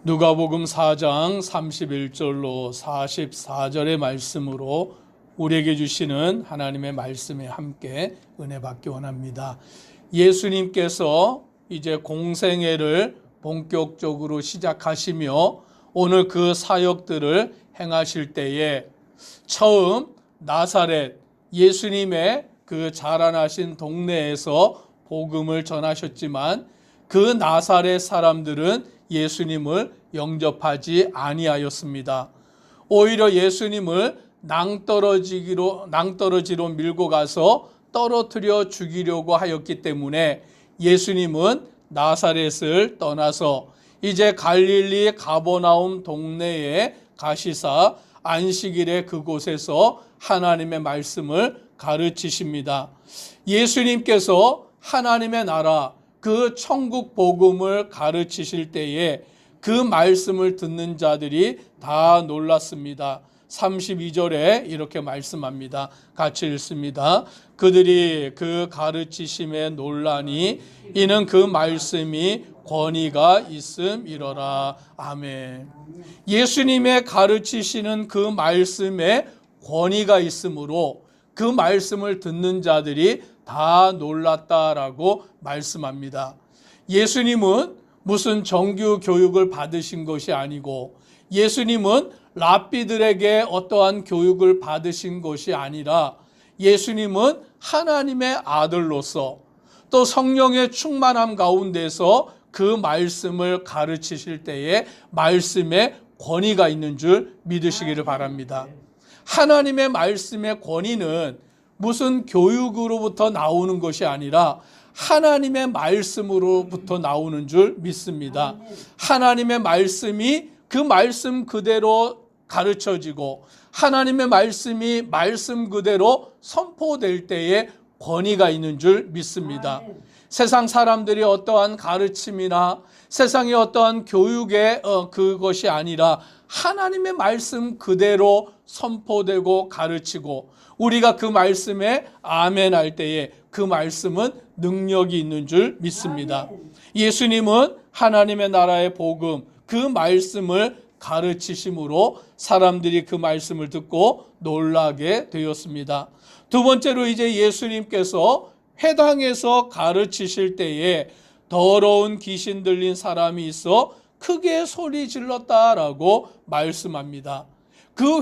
누가복음 4장 31절로 44절의 말씀으로 우리에게 주시는 하나님의 말씀에 함께 은혜 받기 원합니다. 예수님께서 이제 공생애를 본격적으로 시작하시며 오늘 그 사역들을 행하실 때에 처음 나사렛 예수님의 그 자라나신 동네에서 복음을 전하셨지만 그 나사렛 사람들은 예수님을 영접하지 아니하였습니다. 오히려 예수님을 낭떠러지로 밀고 가서 떨어뜨려 죽이려고 하였기 때문에 예수님은 나사렛을 떠나서 이제 갈릴리 가버나움 동네에 가시사 안식일에 그곳에서 하나님의 말씀을 가르치십니다. 예수님께서 하나님의 나라 그 천국 복음을 가르치실 때에 그 말씀을 듣는 자들이 다 놀랐습니다. 32절에 이렇게 말씀합니다. 같이 읽습니다. 그들이 그 가르치심에 놀라니 이는 그 말씀이 권위가 있음이러라. 아멘. 예수님의 가르치시는 그 말씀에 권위가 있으므로 그 말씀을 듣는 자들이 다 놀랐다라고 말씀합니다. 예수님은 무슨 정규 교육을 받으신 것이 아니고 예수님은 랍비들에게 어떠한 교육을 받으신 것이 아니라 예수님은 하나님의 아들로서 또 성령의 충만함 가운데서 그 말씀을 가르치실 때에 말씀에 권위가 있는 줄 믿으시기를 바랍니다. 하나님의 말씀의 권위는 무슨 교육으로부터 나오는 것이 아니라 하나님의 말씀으로부터 나오는 줄 믿습니다. 하나님의 말씀이 그 말씀 그대로 가르쳐지고 하나님의 말씀이 말씀 그대로 선포될 때에 권위가 있는 줄 믿습니다. 세상 사람들이 어떠한 가르침이나 세상의 어떠한 교육의 그것이 아니라 하나님의 말씀 그대로 선포되고 가르치고 우리가 그 말씀에 아멘 할 때에 그 말씀은 능력이 있는 줄 믿습니다. 예수님은 하나님의 나라의 복음 그 말씀을 가르치심으로 사람들이 그 말씀을 듣고 놀라게 되었습니다. 두 번째로 이제 예수님께서 회당에서 가르치실 때에 더러운 귀신 들린 사람이 있어 크게 소리 질렀다라고 말씀합니다. 그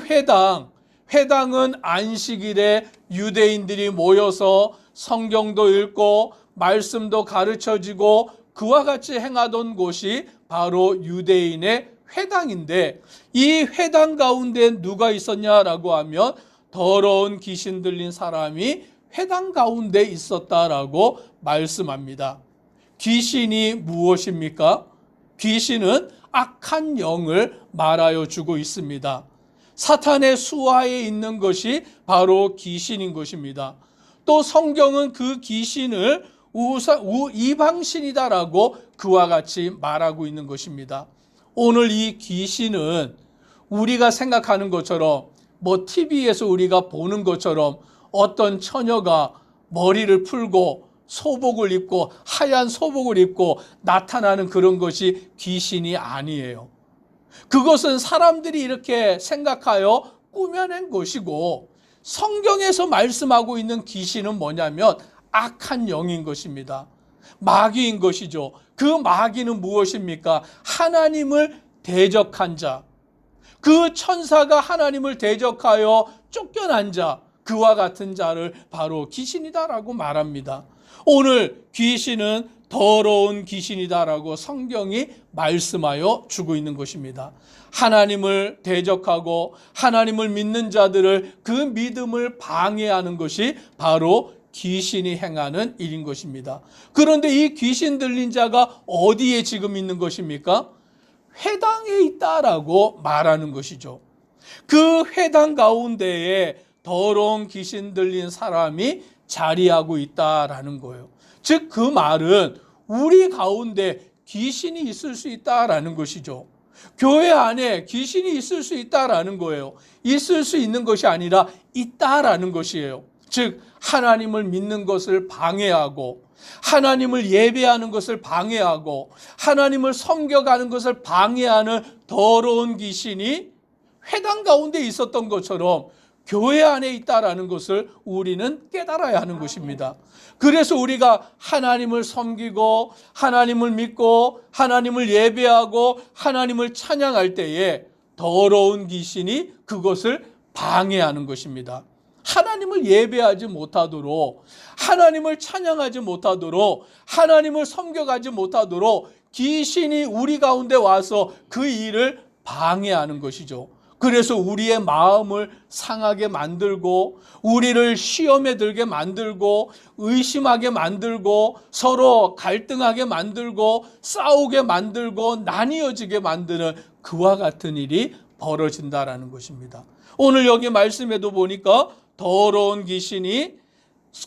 회당은 안식일에 유대인들이 모여서 성경도 읽고 말씀도 가르쳐지고 그와 같이 행하던 곳이 바로 유대인의 회당인데 이 회당 가운데 누가 있었냐라고 하면 더러운 귀신 들린 사람이 회당 가운데 있었다라고 말씀합니다. 귀신이 무엇입니까? 귀신은 악한 영을 말하여 주고 있습니다. 사탄의 수하에 있는 것이 바로 귀신인 것입니다. 또 성경은 그 귀신을 이방신이다라고 그와 같이 말하고 있는 것입니다. 오늘 이 귀신은 우리가 생각하는 것처럼 TV에서 우리가 보는 것처럼 어떤 처녀가 머리를 풀고 소복을 입고 하얀 소복을 입고 나타나는 그런 것이 귀신이 아니에요. 그것은 사람들이 이렇게 생각하여 꾸며낸 것이고 성경에서 말씀하고 있는 귀신은 뭐냐면 악한 영인 것입니다. 마귀인 것이죠. 그 마귀는 무엇입니까? 하나님을 대적한 자. 그 천사가 하나님을 대적하여 쫓겨난 자. 그와 같은 자를 바로 귀신이다라고 말합니다. 오늘 귀신은 더러운 귀신이다라고 성경이 말씀하여 주고 있는 것입니다. 하나님을 대적하고 하나님을 믿는 자들을 그 믿음을 방해하는 것이 바로 귀신이 행하는 일인 것입니다. 그런데 이 귀신 들린 자가 어디에 지금 있는 것입니까? 회당에 있다라고 말하는 것이죠. 그 회당 가운데에 더러운 귀신 들린 사람이 자리하고 있다라는 거예요. 즉 그 말은 우리 가운데 귀신이 있을 수 있다라는 것이죠. 교회 안에 귀신이 있을 수 있다라는 거예요. 있을 수 있는 것이 아니라 있다라는 것이에요. 즉 하나님을 믿는 것을 방해하고 하나님을 예배하는 것을 방해하고 하나님을 섬겨가는 것을 방해하는 더러운 귀신이 회당 가운데 있었던 것처럼 교회 안에 있다라는 것을 우리는 깨달아야 하는 것입니다. 그래서 우리가 하나님을 섬기고 하나님을 믿고 하나님을 예배하고 하나님을 찬양할 때에 더러운 귀신이 그것을 방해하는 것입니다. 하나님을 예배하지 못하도록, 하나님을 찬양하지 못하도록, 하나님을 섬겨가지 못하도록 귀신이 우리 가운데 와서 그 일을 방해하는 것이죠. 그래서 우리의 마음을 상하게 만들고 우리를 시험에 들게 만들고 의심하게 만들고 서로 갈등하게 만들고 싸우게 만들고 나뉘어지게 만드는 그와 같은 일이 벌어진다라는 것입니다. 오늘 여기 말씀에도 보니까 더러운 귀신이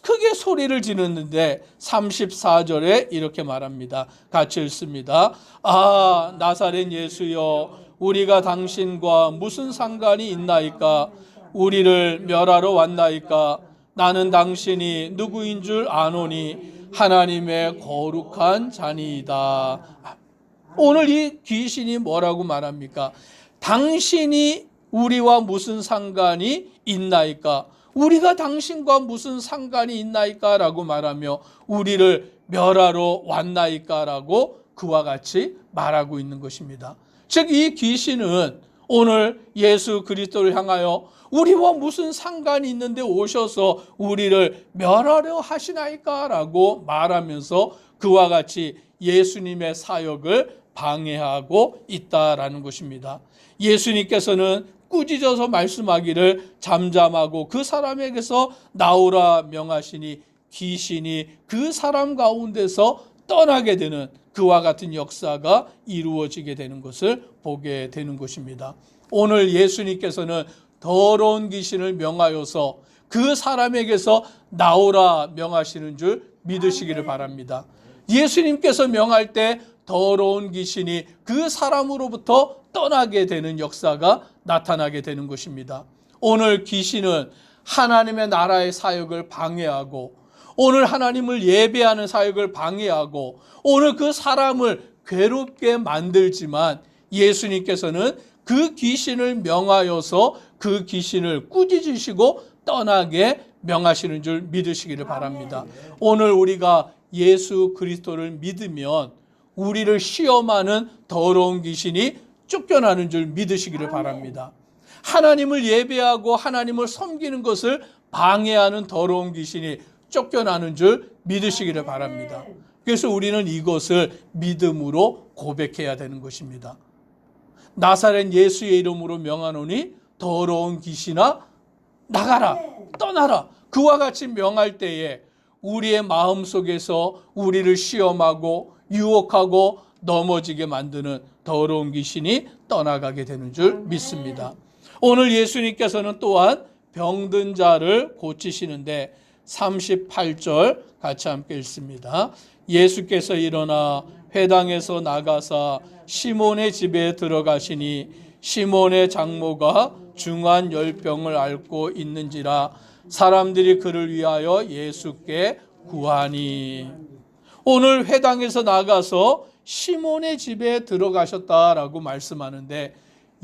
크게 소리를 지르는데 34절에 이렇게 말합니다. 같이 읽습니다. 아, 나사렛 예수여, 우리가 당신과 무슨 상관이 있나이까? 우리를 멸하러 왔나이까? 나는 당신이 누구인 줄 아노니 하나님의 거룩한 자니이다. 오늘 이 귀신이 뭐라고 말합니까? 당신이 우리와 무슨 상관이 있나이까? 우리가 당신과 무슨 상관이 있나이까? 라고 말하며 우리를 멸하러 왔나이까? 라고 그와 같이 말하고 있는 것입니다. 즉 이 귀신은 오늘 예수 그리스도를 향하여 우리와 무슨 상관이 있는데 오셔서 우리를 멸하려 하시나이까? 라고 말하면서 그와 같이 예수님의 사역을 방해하고 있다라는 것입니다. 예수님께서는 꾸짖어서 말씀하기를 잠잠하고 그 사람에게서 나오라 명하시니 귀신이 그 사람 가운데서 떠나게 되는 그와 같은 역사가 이루어지게 되는 것을 보게 되는 것입니다. 오늘 예수님께서는 더러운 귀신을 명하여서 그 사람에게서 나오라 명하시는 줄 믿으시기를 바랍니다. 예수님께서 명할 때 더러운 귀신이 그 사람으로부터 떠나게 되는 역사가 나타나게 되는 것입니다. 오늘 귀신은 하나님의 나라의 사역을 방해하고 오늘 하나님을 예배하는 사역을 방해하고 오늘 그 사람을 괴롭게 만들지만 예수님께서는 그 귀신을 명하여서 그 귀신을 꾸짖으시고 떠나게 명하시는 줄 믿으시기를 바랍니다. 오늘 우리가 예수 그리스도를 믿으면 우리를 시험하는 더러운 귀신이 쫓겨나는 줄 믿으시기를 바랍니다. 하나님을 예배하고 하나님을 섬기는 것을 방해하는 더러운 귀신이 쫓겨나는 줄 믿으시기를 바랍니다. 그래서 우리는 이것을 믿음으로 고백해야 되는 것입니다. 나사렛 예수의 이름으로 명하노니 더러운 귀신아 나가라, 떠나라. 그와 같이 명할 때에 우리의 마음속에서 우리를 시험하고 유혹하고 넘어지게 만드는 더러운 귀신이 떠나가게 되는 줄 믿습니다. 오늘 예수님께서는 또한 병든 자를 고치시는데 38절 같이 함께 읽습니다. 예수께서 일어나 회당에서 나가사 시몬의 집에 들어가시니 시몬의 장모가 중한 열병을 앓고 있는지라 사람들이 그를 위하여 예수께 구하니. 오늘 회당에서 나가서 시몬의 집에 들어가셨다라고 말씀하는데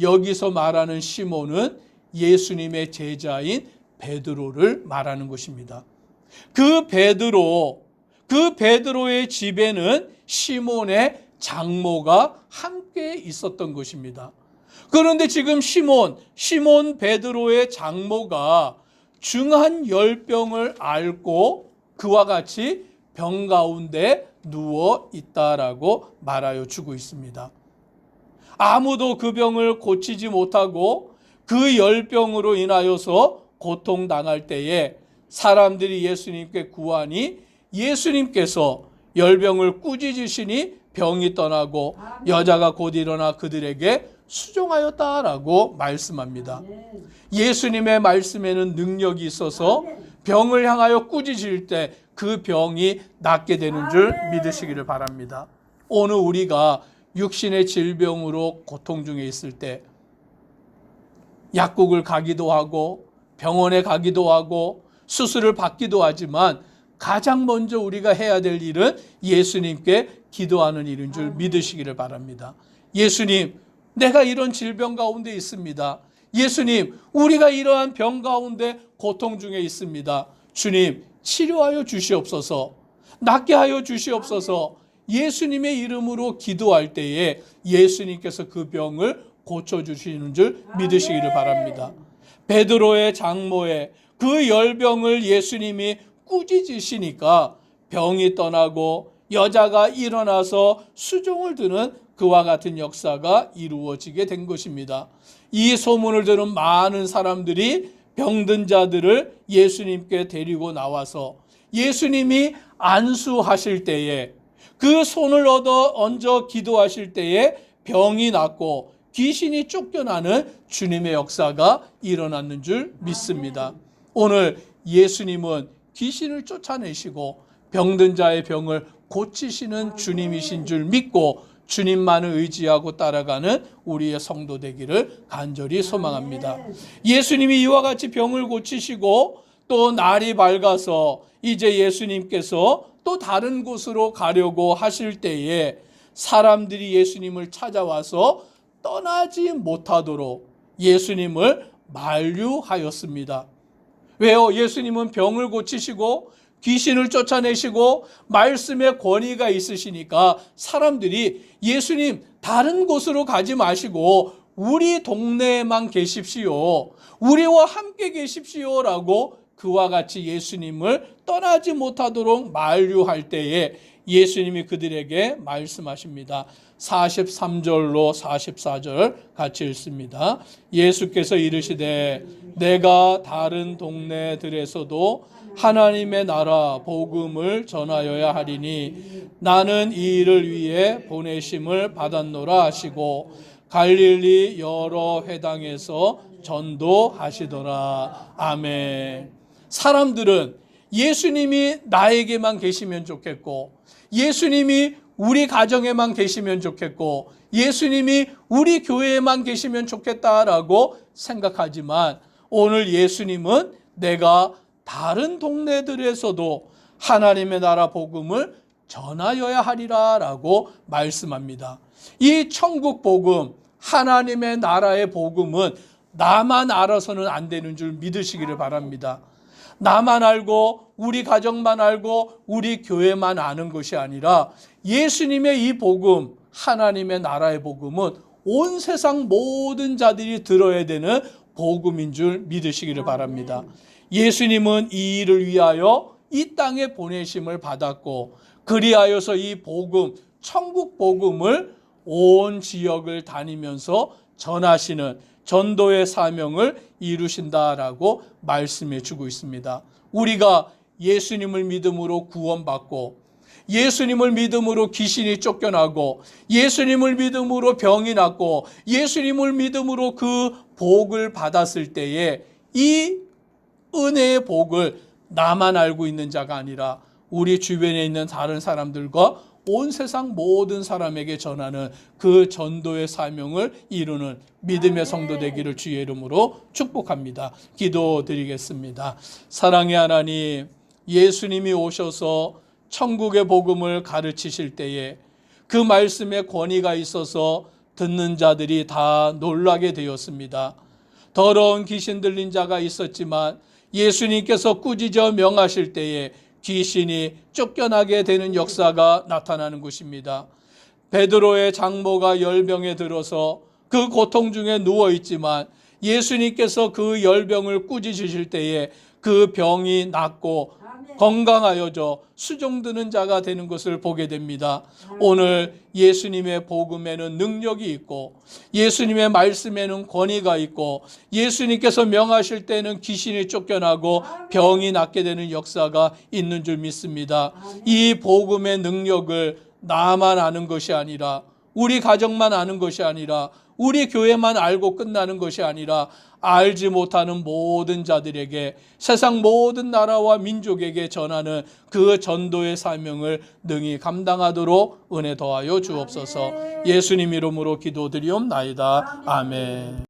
여기서 말하는 시몬은 예수님의 제자인 베드로를 말하는 것입니다. 그 베드로의 집에는 시몬의 장모가 함께 있었던 것입니다. 그런데 지금 시몬 베드로의 장모가 중한 열병을 앓고 그와 같이 병 가운데 누워 있다라고 말하여 주고 있습니다. 아무도 그 병을 고치지 못하고 그 열병으로 인하여서 고통당할 때에 사람들이 예수님께 구하니 예수님께서 열병을 꾸짖으시니 병이 떠나고 여자가 곧 일어나 그들에게 수종하였다라고 말씀합니다. 예수님의 말씀에는 능력이 있어서 병을 향하여 꾸짖을 때 그 병이 낫게 되는 줄 믿으시기를 바랍니다. 오늘 우리가 육신의 질병으로 고통 중에 있을 때 약국을 가기도 하고 병원에 가기도 하고 수술을 받기도 하지만 가장 먼저 우리가 해야 될 일은 예수님께 기도하는 일인 줄 믿으시기를 바랍니다. 예수님, 내가 이런 질병 가운데 있습니다. 예수님, 우리가 이러한 병 가운데 고통 중에 있습니다. 주님, 치료하여 주시옵소서. 낫게 하여 주시옵소서. 예수님의 이름으로 기도할 때에 예수님께서 그 병을 고쳐주시는 줄 믿으시기를 바랍니다. 베드로의 장모의 그 열병을 예수님이 꾸짖으시니까 병이 떠나고 여자가 일어나서 수종을 드는 그와 같은 역사가 이루어지게 된 것입니다. 이 소문을 들은 많은 사람들이 병든 자들을 예수님께 데리고 나와서 예수님이 안수하실 때에 그 손을 얹어 기도하실 때에 병이 낫고 귀신이 쫓겨나는 주님의 역사가 일어났는 줄 믿습니다. 오늘 예수님은 귀신을 쫓아내시고 병든 자의 병을 고치시는 주님이신 줄 믿고 주님만을 의지하고 따라가는 우리의 성도 되기를 간절히 소망합니다. 예수님이 이와 같이 병을 고치시고 또 날이 밝아서 이제 예수님께서 또 다른 곳으로 가려고 하실 때에 사람들이 예수님을 찾아와서 떠나지 못하도록 예수님을 만류하였습니다. 왜요? 예수님은 병을 고치시고 귀신을 쫓아내시고 말씀의 권위가 있으시니까 사람들이 예수님 다른 곳으로 가지 마시고 우리 동네에만 계십시오. 우리와 함께 계십시오라고 그와 같이 예수님을 떠나지 못하도록 만류할 때에 예수님이 그들에게 말씀하십니다. 43절로 44절 같이 읽습니다. 예수께서 이르시되 내가 다른 동네들에서도 하나님의 나라 복음을 전하여야 하리니 나는 이 일을 위해 보내심을 받았노라 하시고 갈릴리 여러 회당에서 전도하시더라. 아멘. 사람들은 예수님이 나에게만 계시면 좋겠고 예수님이 우리 가정에만 계시면 좋겠고 예수님이 우리 교회에만 계시면 좋겠다라고 생각하지만 오늘 예수님은 내가 다른 동네들에서도 하나님의 나라 복음을 전하여야 하리라 라고 말씀합니다. 이 천국 복음, 하나님의 나라의 복음은 나만 알아서는 안 되는 줄 믿으시기를 바랍니다. 나만 알고 우리 가정만 알고 우리 교회만 아는 것이 아니라 예수님의 이 복음, 하나님의 나라의 복음은 온 세상 모든 자들이 들어야 되는 복음인 줄 믿으시기를 바랍니다. 예수님은 이 일을 위하여 이 땅에 보내심을 받았고 그리하여서 이 복음, 천국 복음을 온 지역을 다니면서 전하시는 전도의 사명을 이루신다라고 말씀해 주고 있습니다. 우리가 예수님을 믿음으로 구원받고 예수님을 믿음으로 귀신이 쫓겨나고 예수님을 믿음으로 병이 낫고 예수님을 믿음으로 그 복을 받았을 때에 이 은혜의 복을 나만 알고 있는 자가 아니라 우리 주변에 있는 다른 사람들과 온 세상 모든 사람에게 전하는 그 전도의 사명을 이루는 믿음의 성도 되기를 주의 이름으로 축복합니다. 기도드리겠습니다. 사랑의 하나님, 예수님이 오셔서 천국의 복음을 가르치실 때에 그 말씀에 권위가 있어서 듣는 자들이 다 놀라게 되었습니다. 더러운 귀신 들린 자가 있었지만 예수님께서 꾸짖어 명하실 때에 귀신이 쫓겨나게 되는 역사가 나타나는 것입니다. 베드로의 장모가 열병에 들어서 그 고통 중에 누워있지만 예수님께서 그 열병을 꾸짖으실 때에 그 병이 낫고 건강하여져 수종드는 자가 되는 것을 보게 됩니다. 오늘 예수님의 복음에는 능력이 있고 예수님의 말씀에는 권위가 있고 예수님께서 명하실 때는 귀신이 쫓겨나고 병이 낫게 되는 역사가 있는 줄 믿습니다. 이 복음의 능력을 나만 아는 것이 아니라 우리 가정만 아는 것이 아니라 우리 교회만 알고 끝나는 것이 아니라 알지 못하는 모든 자들에게 세상 모든 나라와 민족에게 전하는 그 전도의 사명을 능히 감당하도록 은혜 더하여 주옵소서. 예수님 이름으로 기도드리옵나이다. 아멘.